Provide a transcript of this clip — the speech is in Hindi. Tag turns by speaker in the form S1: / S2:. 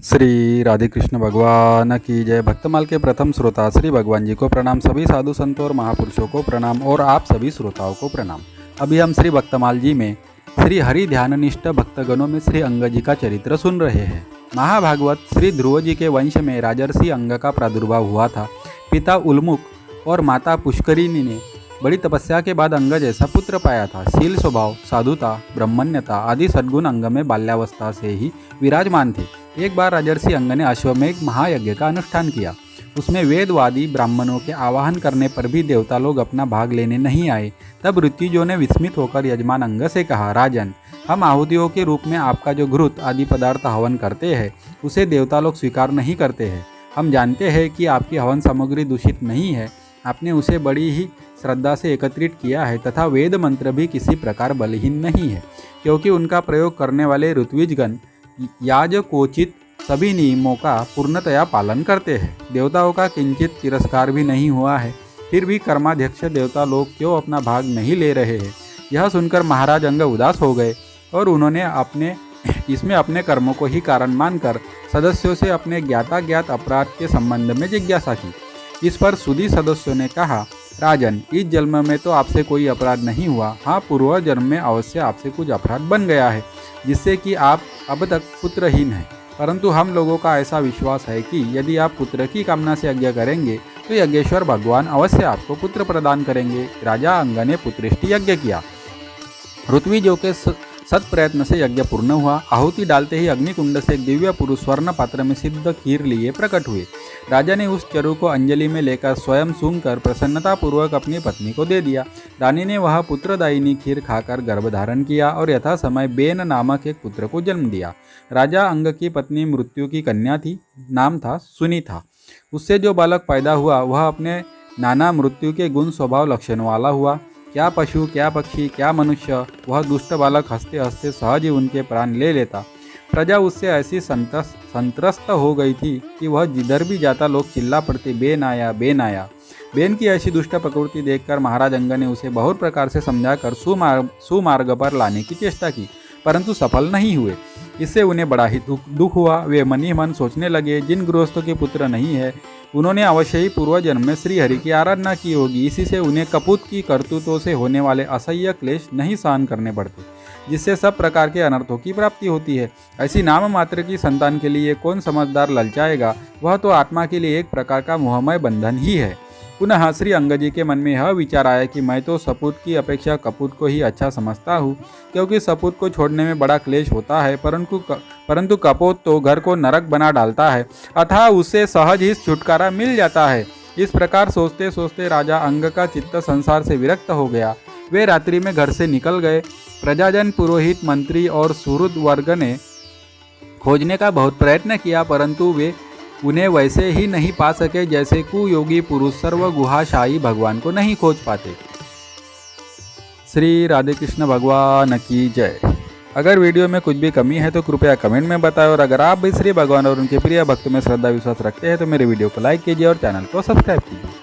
S1: श्री राधे कृष्ण भगवान की जय। भक्तमाल के प्रथम श्रोता श्री भगवान जी को प्रणाम, सभी साधु संतों और महापुरुषों को प्रणाम और आप सभी श्रोताओं को प्रणाम। अभी हम श्री भक्तमाल जी में श्री हरि ध्याननिष्ठ भक्तगणों में श्री अंग जी का चरित्र सुन रहे हैं। महाभागवत श्री ध्रुव जी के वंश में राजर्षि अंग का प्रादुर्भाव हुआ था। पिता उल्मुख और माता पुष्करिणी ने बड़ी तपस्या के बाद अंग जैसा पुत्र पाया था। शील स्वभाव, साधुता, ब्रह्मण्यता आदि सद्गुण अंग में बाल्यावस्था से ही विराजमान थे। एक बार राजर्षि अंग ने अश्वमेघ महायज्ञ का अनुष्ठान किया। उसमें वेदवादी ब्राह्मणों के आवाहन करने पर भी देवता लोग अपना भाग लेने नहीं आए। तब ऋत्विजों ने विस्मित होकर यजमान अंग से कहा, राजन, हम आहुतियों के रूप में आपका जो घृत आदि पदार्थ हवन करते हैं उसे देवता लोग स्वीकार नहीं करते हैं। हम जानते हैं कि आपकी हवन सामग्री दूषित नहीं है, आपने उसे बड़ी ही श्रद्धा से एकत्रित किया है तथा वेद मंत्र भी किसी प्रकार बलहीन नहीं है, क्योंकि उनका प्रयोग करने वाले ऋत्विजगण याजकोचित सभी नियमों का पूर्णतया पालन करते हैं। देवताओं का किंचित तिरस्कार भी नहीं हुआ है, फिर भी कर्माध्यक्ष देवता लोग क्यों अपना भाग नहीं ले रहे हैं। यह सुनकर महाराज अंग उदास हो गए और उन्होंने इसमें अपने कर्मों को ही कारण मानकर सदस्यों से अपने ज्ञात अपराध के संबंध में जिज्ञासा की। इस पर सुधी सदस्यों ने कहा, राजन, इस जन्म में तो आपसे कोई अपराध नहीं हुआ। हाँ, पूर्व जन्म में अवश्य आपसे कुछ अपराध बन गया है, जिससे कि आप अब तक पुत्रहीन हैं। परंतु हम लोगों का ऐसा विश्वास है कि यदि आप पुत्र की कामना से यज्ञ करेंगे तो यज्ञेश्वर भगवान अवश्य आपको पुत्र प्रदान करेंगे। राजा अंग ने पुत्रेष्टि यज्ञ किया। ऋत्विजों के सत प्रयत्न से यज्ञ पूर्ण हुआ। आहुति डालते ही अग्निकुंड से एक दिव्य पुरुष स्वर्ण पात्र में सिद्ध खीर लिए प्रकट हुए। राजा ने उस चरु को अंजलि में लेकर स्वयं सूंघकर प्रसन्नतापूर्वक अपनी पत्नी को दे दिया। रानी ने वह पुत्रदायिनी खीर खाकर गर्भ धारण किया और यथा समय बेन नामक एक पुत्र को जन्म दिया। राजा अंग की पत्नी मृत्यु की कन्या थी, नाम था सुनीता। उससे जो बालक पैदा हुआ वह अपने नाना मृत्यु के गुण स्वभाव लक्षण वाला हुआ। क्या पशु, क्या पक्षी, क्या मनुष्य, वह दुष्ट बालक हंसते हंसते सहज ही उनके प्राण ले लेता। प्रजा उससे ऐसी संत्रस्त हो गई थी कि वह जिधर भी जाता लोग चिल्ला पड़ते, बेन आया, बेन आया। बेन की ऐसी दुष्ट प्रकृति देखकर महाराज अंग ने उसे बहुत प्रकार से समझाकर सुमार्ग पर लाने की चेष्टा की, परंतु सफल नहीं हुए। इससे उन्हें बड़ा ही दुख हुआ। वे मन ही मन सोचने लगे, जिन गृहस्थों के पुत्र नहीं है उन्होंने अवश्य ही पूर्व जन्म में श्री हरि की आराधना की होगी। इसी से उन्हें कपूत की करतूतों से होने वाले असह्य क्लेश नहीं सहन करने पड़ते, जिससे सब प्रकार के अनर्थों की प्राप्ति होती है। ऐसी नाम मात्र की संतान के लिए कौन समझदार ललचाएगा, वह तो आत्मा के लिए एक प्रकार का मोहमय बंधन ही है। पुनः श्री अंग जी के मन में यह विचार आया कि मैं तो सपूत की अपेक्षा कपूत को ही अच्छा समझता हूँ, क्योंकि सपूत को छोड़ने में बड़ा क्लेश होता है, परंतु कपूत तो घर को नरक बना डालता है, अतः उससे सहज ही छुटकारा मिल जाता है। इस प्रकार सोचते सोचते राजा अंग का चित्त संसार से विरक्त हो गया। वे रात्रि में घर से निकल गए। प्रजाजन, पुरोहित, मंत्री और सुहृद वर्ग ने खोजने का बहुत प्रयत्न किया, परंतु वे उन्हें वैसे ही नहीं पा सके जैसे कुयोगी पुरुष सर्व गुहाशाही भगवान को नहीं खोज पाते। श्री राधे कृष्ण भगवान की जय। अगर वीडियो में कुछ भी कमी है तो कृपया कमेंट में बताएं, और अगर आप भी श्री भगवान और उनके प्रिय भक्त में श्रद्धा विश्वास रखते हैं तो मेरे वीडियो को लाइक कीजिए और चैनल को सब्सक्राइब कीजिए।